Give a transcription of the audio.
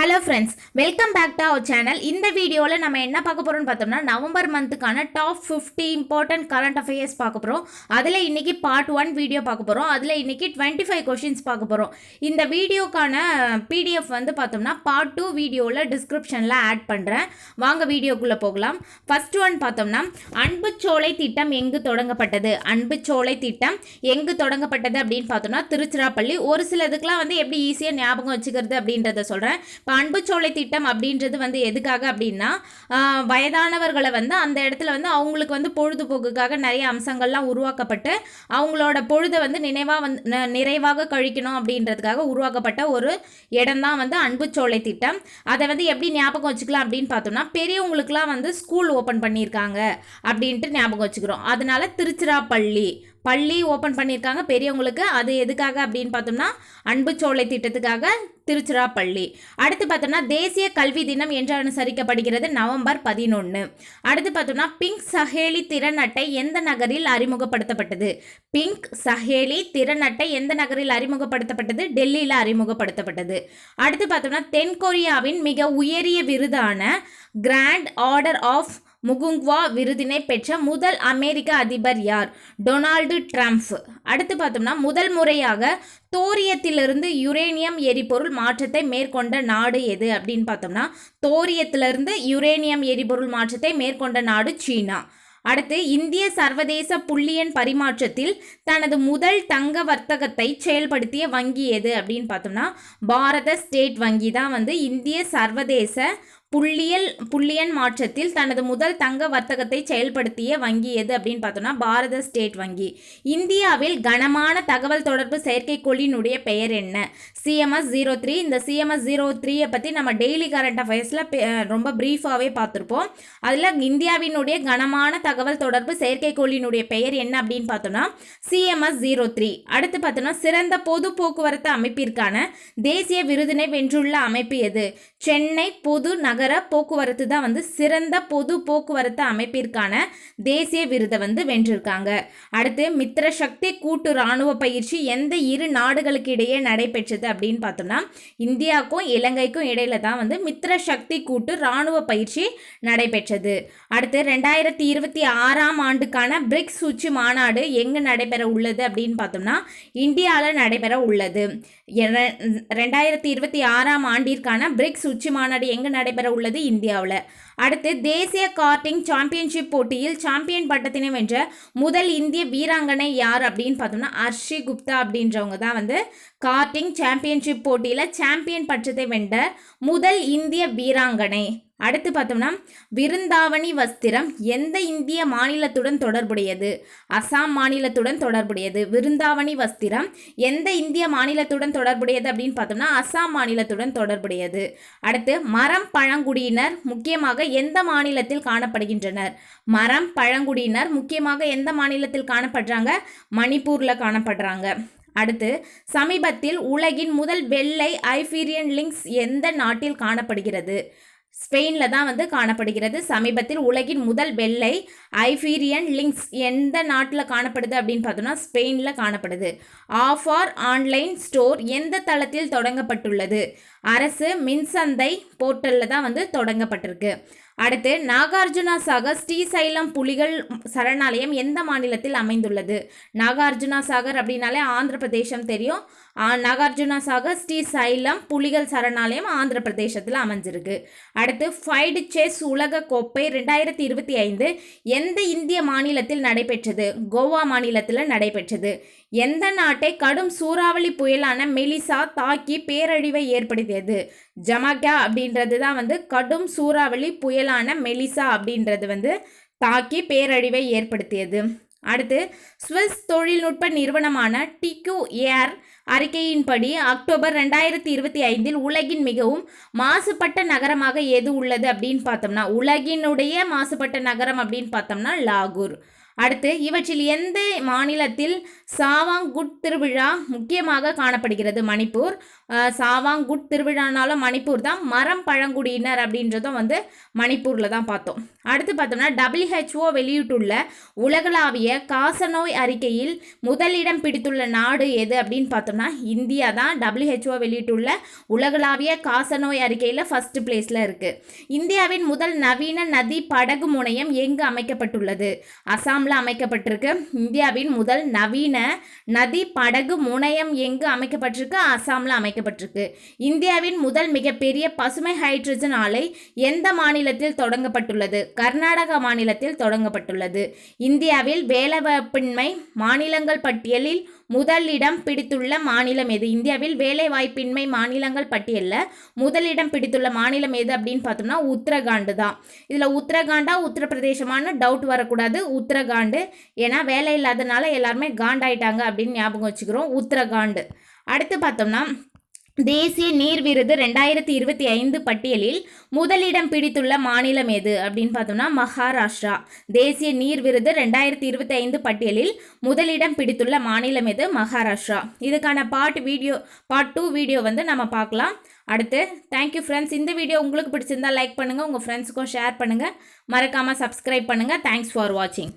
Hello friends, welcome back to our channel. இந்த வீடியோவில் நம்ம என்ன பார்க்க போகிறோம்னு பார்த்தோம்னா நவம்பர் மந்த்துக்கான டாப் 50 இம்பார்ட்டன்ட் கரண்ட் அஃபேர்ஸ் பார்க்க போகிறோம். அதில் இன்றைக்கி பார்ட் 1 வீடியோ பார்க்க போகிறோம். அதில் இன்றைக்கி 25 கொஷின்ஸ் பார்க்க போகிறோம். இந்த வீடியோக்கான பிடிஎஃப் வந்து பார்த்தோம்னா பார்ட் 2 வீடியோவில் டிஸ்கிரிப்ஷனில் ஆட் பண்ணுறேன். வாங்க வீடியோக்குள்ளே போகலாம். ஃபர்ஸ்ட் ஒன் பார்த்தோம்னா அன்புச்சோலை திட்டம் எங்கு தொடங்கப்பட்டது? அன்புச்சோலை திட்டம் எங்கு தொடங்கப்பட்டது அப்படின்னு பார்த்தோம்னா திருச்சிராப்பள்ளி. ஒரு சிலதுக்கெலாம் வந்து எப்படி ஈஸியாக ஞாபகம் வச்சுக்கிறது அப்படின்றத சொல்கிறேன். இப்போ அன்புச்சோலை திட்டம் அப்படின்றது வந்து எதுக்காக அப்படின்னா வயதானவர்களை வந்து அந்த இடத்துல வந்து அவங்களுக்கு வந்து பொழுதுபோக்குக்காக நிறைய அம்சங்கள்லாம் உருவாக்கப்பட்டு அவங்களோட பொழுதை வந்து நிறைவாக கழிக்கணும் அப்படின்றதுக்காக உருவாக்கப்பட்ட ஒரு இடம் தான் வந்து அன்புச்சோலை திட்டம். அதை வந்து எப்படி ஞாபகம் வச்சுக்கலாம் அப்படின்னு பார்த்தோம்னா பெரியவங்களுக்குலாம் வந்து ஸ்கூல் ஓப்பன் பண்ணியிருக்காங்க அப்படின்ட்டு ஞாபகம் வச்சுக்கிறோம். அதனால திருச்சிராப்பள்ளி பள்ளி ஓப்பன் பண்ணியிருக்காங்க பெரியவங்களுக்கு. அது எதுக்காக அப்படின்னு பார்த்தோம்னா அன்புச்சோலை திட்டத்துக்காக திருச்சிராப்பள்ளி. அடுத்து பார்த்தோம்னா தேசிய கல்வி தினம் என்று அனுசரிக்கப்படுகிறது நவம்பர் 11. அடுத்து பார்த்தோம்னா பிங்க் சஹேலி திறன் அட்டை எந்த நகரில் அறிமுகப்படுத்தப்பட்டது? பிங்க் சஹேலி திறன் அட்டை எந்த நகரில் அறிமுகப்படுத்தப்பட்டது? டெல்லியில் அறிமுகப்படுத்தப்பட்டது. அடுத்து பார்த்தோம்னா தென்கொரியாவின் மிக உயரிய விருதான கிராண்ட் ஆர்டர் ஆஃப் முகுங்வா விருதினை பெற்ற முதல் அமெரிக்க அதிபர் யார்? Donald Trump. அடுத்து பார்த்தோம்னா முதல் முறையாக தோரியத்திலிருந்து யுரேனியம் எரிபொருள் மாற்றத்தை மேற்கொண்ட நாடு எது அப்படின்னு பார்த்தோம்னா தோரியத்திலிருந்து யுரேனியம் எரிபொருள் மாற்றத்தை மேற்கொண்ட நாடு சீனா. அடுத்து இந்திய சர்வதேச புள்ளியன் பரிமாற்றத்தில் தனது முதல் தங்க வர்த்தகத்தை செயல்படுத்திய வங்கி எது அப்படின்னு பார்த்தோம்னா பாரத ஸ்டேட் வங்கி தான் வந்து இந்திய சர்வதேச புள்ளியன் மாற்றத்தில் தனது முதல் தங்க வர்த்தகத்தை செயல்படுத்திய வங்கி எது அப்படின்னு பார்த்தோம்னா பாரத ஸ்டேட் வங்கி. இந்தியாவில் கனமான தகவல் தொடர்பு செயற்கைக்கோளினுடைய பெயர் என்ன? CMS-03. இந்த CMS-03 பற்றி நம்ம டெய்லி கரண்ட் அஃபேர்ஸில் ரொம்ப ப்ரீஃபாகவே பார்த்துருப்போம். அதில் இந்தியாவினுடைய கனமான தகவல் தொடர்பு செயற்கைக்கோளினுடைய பெயர் என்ன அப்படின்னு பார்த்தோம்னா CMS-03. அடுத்து பார்த்தோம்னா சிறந்த பொது போக்குவரத்து அமைப்பிற்கான தேசிய விருதினை வென்றுள்ள அமைப்பு எது? சென்னை பொது நகர போக்குவரத்து தான் வந்து சிறந்த பொது போக்குவரத்து அமைப்பிற்கான தேசிய விருதை வந்து வென்றிருக்காங்க. அடுத்து மித்திர சக்தி கூட்டு இராணுவ பயிற்சி எந்த இரு நாடுகளுக்கு இடையே நடைபெற்றது அப்படின்னு பார்த்தோம்னா இந்தியாவுக்கும் இலங்கைக்கும் இடையில தான் வந்து மித்திர சக்தி கூட்டு இராணுவ பயிற்சி நடைபெற்றது. அடுத்து 2026 ஆண்டுக்கான பிரிக்ஸ் உச்சி மாநாடு எங்கு நடைபெற உள்ளது அப்படின்னு பார்த்தோம்னா இந்தியாவில் நடைபெற உள்ளது. 2026 ஆண்டிற்கான பிரிக்ஸ் உச்சி மாநாடு எங்கு நடைபெற உள்ளது? இந்தியாவில். அடுத்து தேசிய கார்டிங் சாம்பியன்ஷிப் போட்டியில் சாம்பியன் பட்டத்தினை வென்ற முதல் இந்திய வீராங்கனை யார் அப்படின்னு பார்த்தோம்னா அர்ஷி குப்தா அப்படின்றவங்க தான் வந்து கார்டிங் சாம்பியன்ஷிப் போட்டியில் சாம்பியன் பட்டத்தை வென்ற முதல் இந்திய வீராங்கனை. அடுத்து பார்த்தோம்னா விருந்தாவணி வஸ்திரம் எந்த இந்திய மாநிலத்துடன் தொடர்புடையது? அசாம் மாநிலத்துடன் தொடர்புடையது. விருந்தாவணி வஸ்திரம் எந்த இந்திய மாநிலத்துடன் தொடர்புடையது அப்படின்னு பார்த்தோம்னா அசாம் மாநிலத்துடன் தொடர்புடையது. அடுத்து மரம் பழங்குடியினர் முக்கியமாக எந்த மாநிலத்தில் காணப்படுகின்றனர்? மரம் பழங்குடியினர் முக்கியமாக எந்த மாநிலத்தில் காணப்படுறாங்க? மணிப்பூரில் காணப்படுறாங்க. அடுத்து சமீபத்தில் உலகின் முதல் வெள்ளை ஐபீரியன் லிங்க்ஸ் எந்த நாட்டில் காணப்படுகிறது? ஸ்பெயினில் தான் வந்து காணப்படுகிறது. சமீபத்தில் உலகின் முதல் வெள்ளை ஐபீரியன் லிங்க்ஸ் எந்த நாட்டில் காணப்படுது அப்படின்னு பார்த்தோம்னா ஸ்பெயினில் காணப்படுது. ஆஃபார் ஆன்லைன் ஸ்டோர் எந்த தளத்தில் தொடங்கப்பட்டுள்ளது? அரசு மின்சந்தை போர்ட்டலில் தான் வந்து தொடங்கப்பட்டிருக்கு. அடுத்து நாகார்ஜுனா சாகர் ஸ்ரீசைலம் புலிகள் சரணாலயம் எந்த மாநிலத்தில் அமைந்துள்ளது? நாகார்ஜுனா சாகர் அப்படின்னாலே ஆந்திர பிரதேசம் தெரியும். நாகார்ஜுனா சாகர் ஸ்ரீசைலம் புலிகள் சரணாலயம் ஆந்திர பிரதேசத்தில் அமைஞ்சிருக்கு. அடுத்து ஃபைடு செஸ் உலக கோப்பை 2025 எந்த இந்திய மாநிலத்தில் நடைபெற்றது? கோவா மாநிலத்தில் நடைபெற்றது. எந்த நாட்டை கடும் சூறாவளி புயலான மெலிசா தாக்கி பேரழிவை ஏற்படுத்தியது? ஜமாக்கா அப்படின்றது தான் வந்து கடும் சூறாவளி புயலான மெலிசா அப்படின்றது வந்து தாக்கி பேரழிவை ஏற்படுத்தியது. அடுத்து ஸ்விஸ் தொழில்நுட்ப நிறுவனமான டிக்யூ ஏர் அறிக்கையின்படி அக்டோபர் 2025 உலகின் மிகவும் மாசுபட்ட நகரமாக எது உள்ளது அப்படின்னு பார்த்தோம்னா உலகினுடைய மாசுபட்ட நகரம் அப்படின்னு பார்த்தோம்னா லாகூர். அடுத்து இவற்றில் எந்த மாநிலத்தில் சாவாங்குட் திருவிழா முக்கியமாக காணப்படுகிறது? மணிப்பூர். சாவாங்குட் திருவிழானாலும் மணிப்பூர் தான். மரம் பழங்குடியினர் அப்படின்றதும் வந்து மணிப்பூரில் தான் பார்த்தோம். அடுத்து பார்த்தோம்னா WHO வெளியிட்டுள்ள உலகளாவிய காசநோய் அறிக்கையில் முதலிடம் பிடித்துள்ள நாடு எது அப்படின்னு பார்த்தோம்னா இந்தியா தான். WHO வெளியிட்டுள்ள உலகளாவிய காசநோய் அறிக்கையில் ஃபர்ஸ்ட் பிளேஸில் இருக்குது. இந்தியாவின் முதல் நவீன நதி படகு முனையம் எங்கு அமைக்கப்பட்டுள்ளது? அசாமில் அமைக்கப்பட்டிருக்கு. இந்தியாவின் முதல் நவீன நதி படகு முனையம் எங்கு அமைக்கப்பட்டிருக்கு? அசாமில் அமைக்கப்பட்டிருக்கு. இந்தியாவின் முதல் மிகப்பெரிய பசுமை ஹைட்ரஜன் ஆலை எந்த மாநிலத்தில் தொடங்கப்பட்டுள்ளது? கர்நாடகா மாநிலத்தில் தொடங்கப்பட்டுள்ளது. இந்தியாவில் வேலைவாய்ப்பின்மை மாநிலங்கள் பட்டியலில் முதலிடம் பிடித்துள்ள மாநிலம் எது? இந்தியாவில் வேலைவாய்ப்பின்மை மாநிலங்கள் பட்டியலில் முதலிடம் பிடித்துள்ள மாநிலம் எது அப்படின்னு பார்த்தோம்னா உத்தரகாண்ட் தான். இதில் உத்தரகாண்டா உத்தரப்பிரதேசமான டவுட் வரக்கூடாது. உத்தரகாண்டு, ஏன்னா வேலை இல்லாதனால எல்லாருமே காண்டாயிட்டாங்க அப்படின்னு ஞாபகம் வச்சுக்கிறோம். உத்தரகாண்ட். அடுத்து பார்த்தோம்னா தேசிய நீர் விருது 2025 பட்டியலில் முதலிடம் பிடித்துள்ள மாநிலம் எது அப்படின்னு பார்த்தோம்னா மகாராஷ்டிரா. தேசிய நீர் விருது 2025 பட்டியலில் முதலிடம் பிடித்துள்ள மாநிலம் எது? மகாராஷ்டிரா. இதுக்கான பார்ட் 2 வீடியோ வந்து நம்ம பார்க்கலாம். அடுத்து தேங்க்யூ ஃப்ரெண்ட்ஸ். இந்த வீடியோ உங்களுக்கு பிடிச்சிருந்தா லைக் பண்ணுங்கள், உங்கள் ஃப்ரெண்ட்ஸுக்கும் ஷேர் பண்ணுங்கள், மறக்காமல் சப்ஸ்கிரைப் பண்ணுங்கள். தேங்க்ஸ் ஃபார் வாட்சிங்.